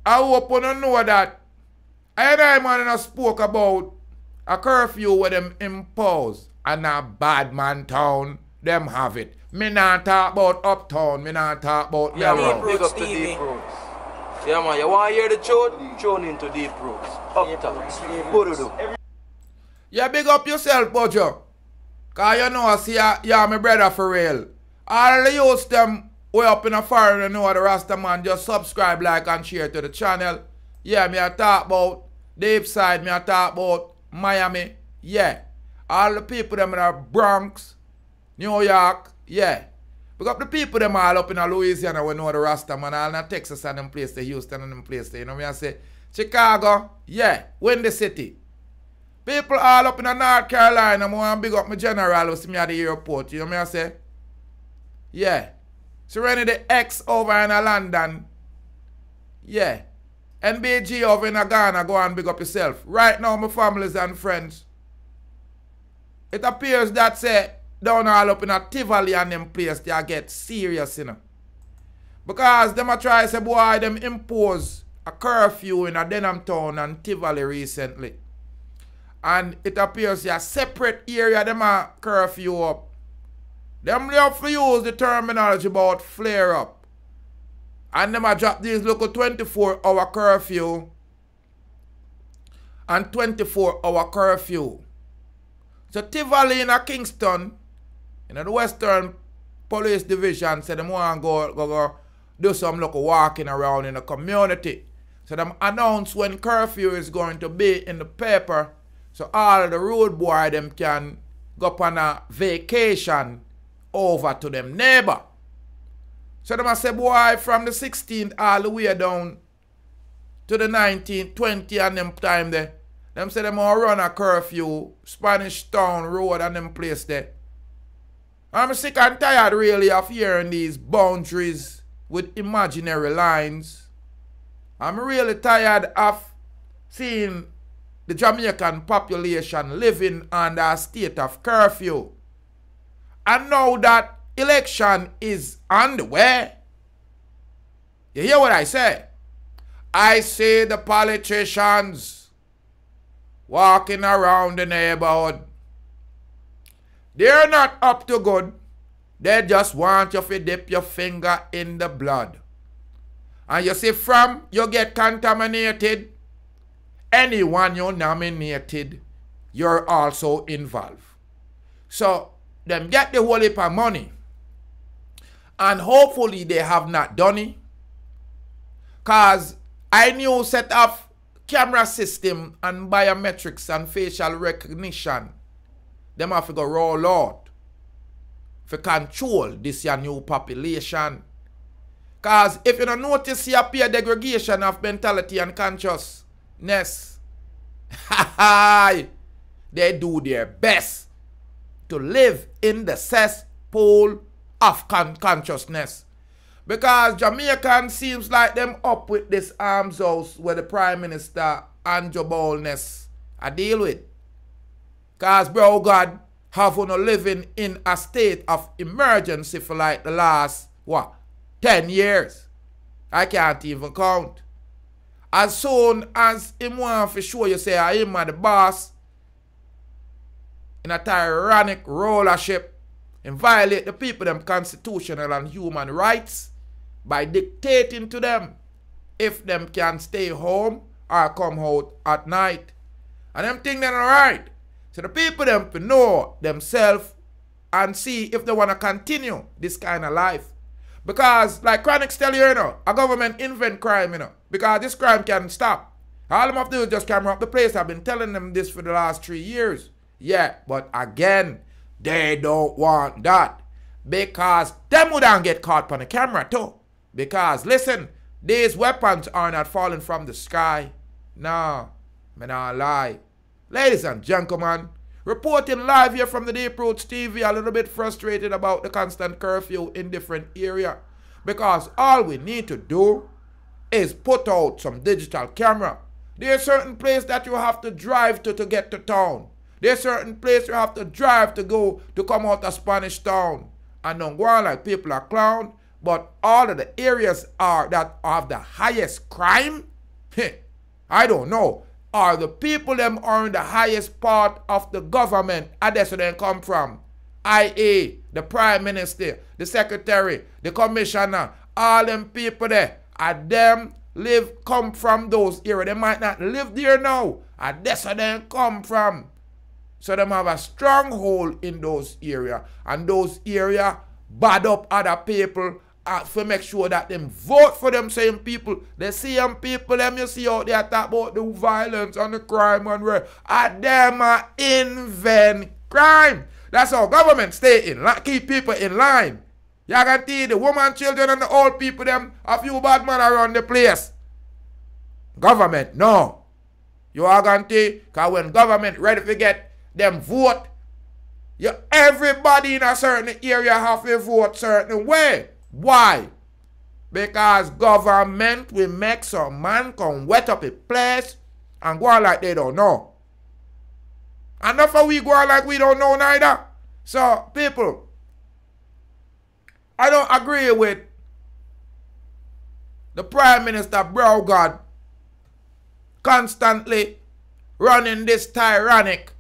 I hope you know that I man spoke about a curfew where them impose and a bad man town, them have it. Me not talk about uptown, me not talk about man, big up to deep roots. Yeah man, you want to hear the truth? Tune into deep roots. Uptown. Yeah, big up yourself, Bojo. Cause you know I see you're my brother for real. All the youths them way up in a foreign and know the Rasta man, just subscribe, like and share to the channel. Yeah, me I talk about Deep Side, me I talk about Miami. Yeah. All the people them in the Bronx, New York, yeah. Because the people them all up in Louisiana we know the Rasta man, all in Texas and them place, the Houston and them place, you know me I say. Chicago, yeah, Windy City. People all up in North Carolina, I want to big up my general who see me at the airport, you know me I say. Yeah. Serenity X over in London. Yeah. NBG over in Ghana, go and big up yourself. Right now, my families and friends. It appears that say down all up in a Tivoli and them place, they get serious, you know. Because them a try say, boy, them impose a curfew in a Denham town and Tivoli recently. And it appears a separate area them a curfew up. Them have to use the terminology about flare up. And them a drop these local 24-hour curfew and 24-hour curfew. So Tivoli in a Kingston, in the Western Police Division, said them want to go do some local walking around in the community. So them announce when curfew is going to be in the paper, so all the road boy them can go on a vacation over to them neighbor. So them say, boy, from the 16th all the way down to the 19th, 20 and them time there, them say them want run a curfew, Spanish Town Road and them place there. I'm sick and tired really of hearing these boundaries with imaginary lines. I'm really tired of seeing the Jamaican population living under a state of curfew. And now that election is underway, you hear what I say? I see the politicians walking around the neighborhood. They're not up to good. They just want you to dip your finger in the blood. And you see, from you get contaminated, anyone you nominated, you're also involved. So, them get the whole heap of money. And hopefully they have not done it. Because I knew set up camera system and biometrics and facial recognition. Them have to go roll out to control this your new population. Because if you don't notice here appear degradation of mentality and consciousness, they do their best to live in the cesspool of consciousness. Because Jamaican seems like them up with this arms house where the Prime Minister Andrew Boldness I deal with. Because bro God have you living in a state of emergency for like the last, what, 10 years. I can't even count. As soon as him want to show you say I am the boss in a tyrannic rulership and violate the people them constitutional and human rights by dictating to them if them can stay home or come out at night. And them think they're alright. So the people them to know themselves and see if they want to continue this kind of life. Because like Chronics tell you, you know, a government invent crime, you know, because this crime can stop. All them have to do is just camera up the place. I've been telling them this for the last 3 years. Yeah, but again, they don't want that. Because them wouldn't get caught on the camera too. Because listen, these weapons are not falling from the sky. No, me not lie. Ladies and gentlemen, reporting live here from the Deep Roots TV, a little bit frustrated about the constant curfew in different areas. Because all we need to do is put out some digital camera. There's certain place that you have to drive to get to town. There's certain place you have to drive to go to come out of Spanish Town. And don't go on like people are clown. But all of the areas are that have the highest crime, I don't know. Or the people them are in the highest part of the government, and that's where they come from. I.e., the Prime Minister, the Secretary, the Commissioner, all them people there, and them come from those areas. They might not live there now, and that's where they come from. So them have a stronghold in those areas, and those areas bad up other people to make sure that them vote for them same people. The same people them you see out there talk about the violence and the crime and where, and them invent crime. That's how government stay in, keep people in line. You can see the women, children, and the old people, them, a few bad men around the place. Government, no. You are going to see, because when government ready to get them vote, everybody in a certain area have to vote certain way. Why? Because government will make some man come wet up a place and go on like they don't know. And not for we go on like we don't know neither. So, people, I don't agree with the Prime Minister Browgard constantly running this tyrannic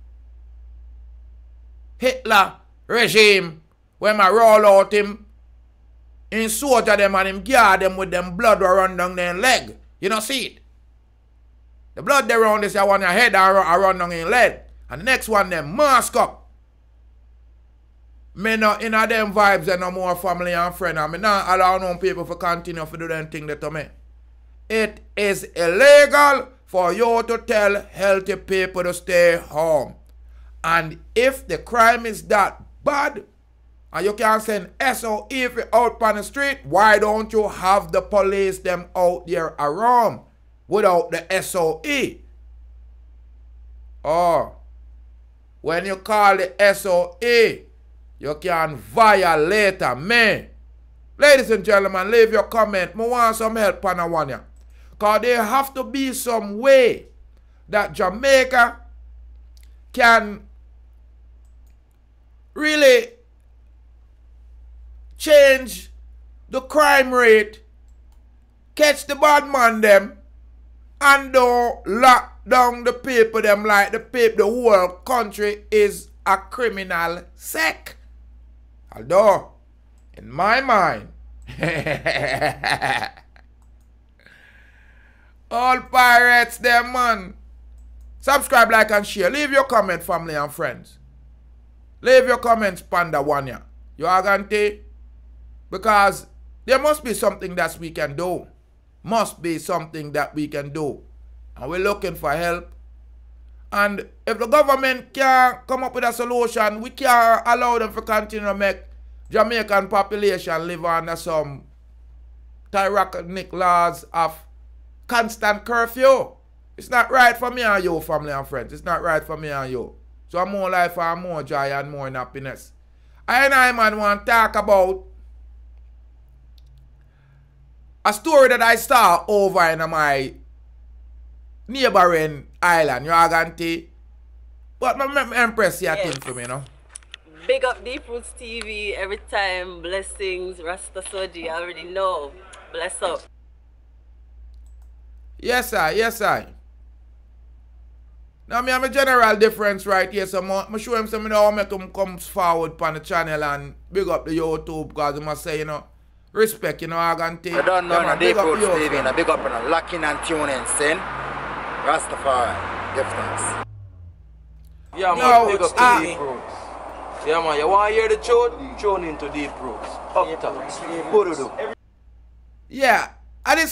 Hitler regime when I roll out him in soldier them and him guard them with them blood run down their leg. You don't see it. The blood they run this one your head and run down in leg. And the next one them mask up. Me not in a them vibes and no more family and friend. And me not allow no people to continue to do them thing that to me. It is illegal for you to tell healthy people to stay home. And if the crime is that bad, and you can send SOE out on the street, why don't you have the police them out there around without the SOE? Or when you call the SOE, you can violate a man. Ladies and gentlemen, leave your comment. I want some help on that one. Because there have to be some way that Jamaica can really change the crime rate, catch the bad man them, and don't lock down the people them like the whole country is a criminal sect. Although, in my mind, all pirates them, man. Subscribe, like, and share. Leave your comment, family and friends. Leave your comments, Panda Wanya. You are going to? Because there must be something that we can do. Must be something that we can do. And we're looking for help. And if the government can't come up with a solution, we can't allow them to continue to make Jamaican population live under some tyrannic laws of constant curfew. It's not right for me and you, family and friends. It's not right for me and you. So more life and more joy and more happiness. I man want to talk about a story that I saw over in my neighboring island, Raganti. But I'm impressed with thing for me, you know. Big up Deep Roots TV every time. Blessings, Rasta Soji, I already know. Bless up. Yes, sir. Yes, sir. Now, me have a general difference right here, so I'm show him some how make him come forward on the channel and big up the YouTube, because I must say, you know, respect, you know, I can take. I don't know, Deep Roots TV, and big up and locking and tuning, sin. Rastafari, give thanks. Yeah, man, big up to Deep Roots. Yeah, man, you want to hear the tune? Tune into Deep Roots. Up top. Put it up. Yeah.